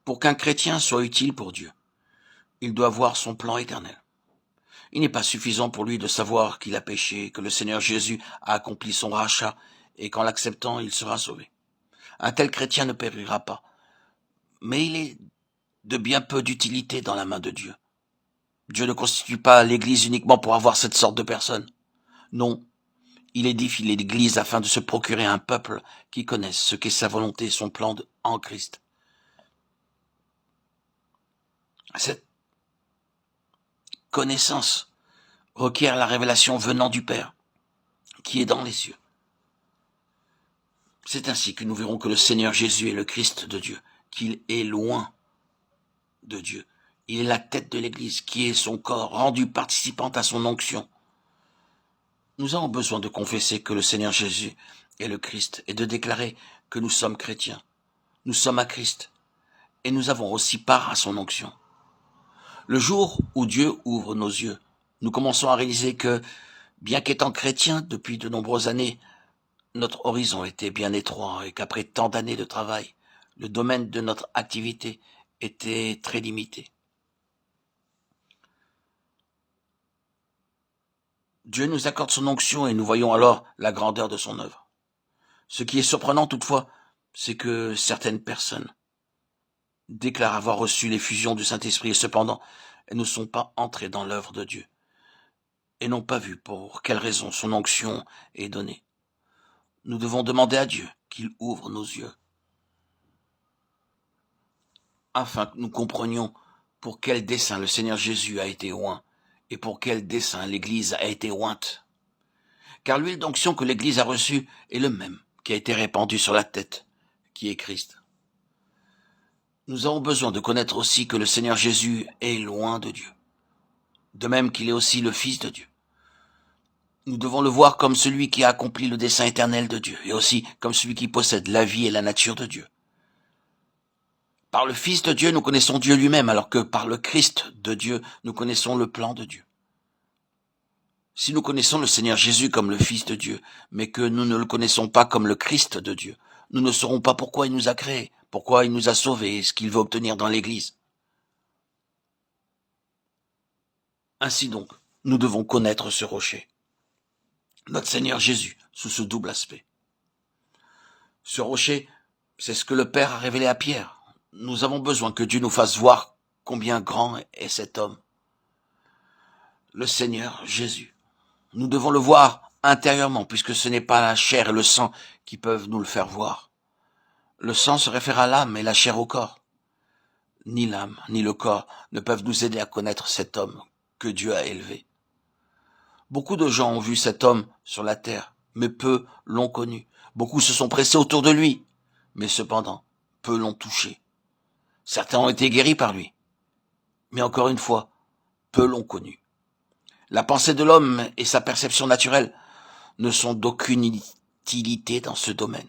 Pour qu'un chrétien soit utile pour Dieu, il doit voir son plan éternel. Il n'est pas suffisant pour lui de savoir qu'il a péché, que le Seigneur Jésus a accompli son rachat et qu'en l'acceptant, il sera sauvé. Un tel chrétien ne périra pas, mais il est de bien peu d'utilité dans la main de Dieu. Dieu ne constitue pas l'Église uniquement pour avoir cette sorte de personnes. Non, il édifie l'Église afin de se procurer un peuple qui connaisse ce qu'est sa volonté et son plan en Christ. Cette connaissance requiert la révélation venant du Père, qui est dans les cieux. C'est ainsi que nous verrons que le Seigneur Jésus est le Christ de Dieu, qu'il est loin de Dieu. Il est la tête de l'Église, qui est son corps, rendu participante à son onction. Nous avons besoin de confesser que le Seigneur Jésus est le Christ et de déclarer que nous sommes chrétiens. Nous sommes à Christ et nous avons aussi part à son onction. Le jour où Dieu ouvre nos yeux, nous commençons à réaliser que, bien qu'étant chrétiens depuis de nombreuses années, notre horizon était bien étroit et qu'après tant d'années de travail, le domaine de notre activité était très limité. Dieu nous accorde son onction et nous voyons alors la grandeur de son œuvre. Ce qui est surprenant toutefois, c'est que certaines personnes déclarent avoir reçu l'effusion du Saint-Esprit et cependant, elles ne sont pas entrées dans l'œuvre de Dieu et n'ont pas vu pour quelle raison son onction est donnée. Nous devons demander à Dieu qu'il ouvre nos yeux afin que nous comprenions pour quel dessein le Seigneur Jésus a été oint et pour quel dessein l'Église a été ointe. Car l'huile d'onction que l'Église a reçue est le même qui a été répandu sur la tête, qui est Christ. Nous avons besoin de connaître aussi que le Seigneur Jésus est loin de Dieu, de même qu'il est aussi le Fils de Dieu. Nous devons le voir comme celui qui a accompli le dessein éternel de Dieu, et aussi comme celui qui possède la vie et la nature de Dieu. Par le Fils de Dieu, nous connaissons Dieu lui-même, alors que par le Christ de Dieu, nous connaissons le plan de Dieu. Si nous connaissons le Seigneur Jésus comme le Fils de Dieu, mais que nous ne le connaissons pas comme le Christ de Dieu, nous ne saurons pas pourquoi il nous a créés, pourquoi il nous a sauvés et ce qu'il veut obtenir dans l'Église. Ainsi donc, nous devons connaître ce rocher, notre Seigneur Jésus, sous ce double aspect. Ce rocher, c'est ce que le Père a révélé à Pierre. Nous avons besoin que Dieu nous fasse voir combien grand est cet homme, le Seigneur Jésus. Nous devons le voir intérieurement, puisque ce n'est pas la chair et le sang qui peuvent nous le faire voir. Le sang se réfère à l'âme et la chair au corps. Ni l'âme, ni le corps ne peuvent nous aider à connaître cet homme que Dieu a élevé. Beaucoup de gens ont vu cet homme sur la terre, mais peu l'ont connu. Beaucoup se sont pressés autour de lui, mais cependant, peu l'ont touché. Certains ont été guéris par lui, mais encore une fois, peu l'ont connu. La pensée de l'homme et sa perception naturelle ne sont d'aucune utilité dans ce domaine.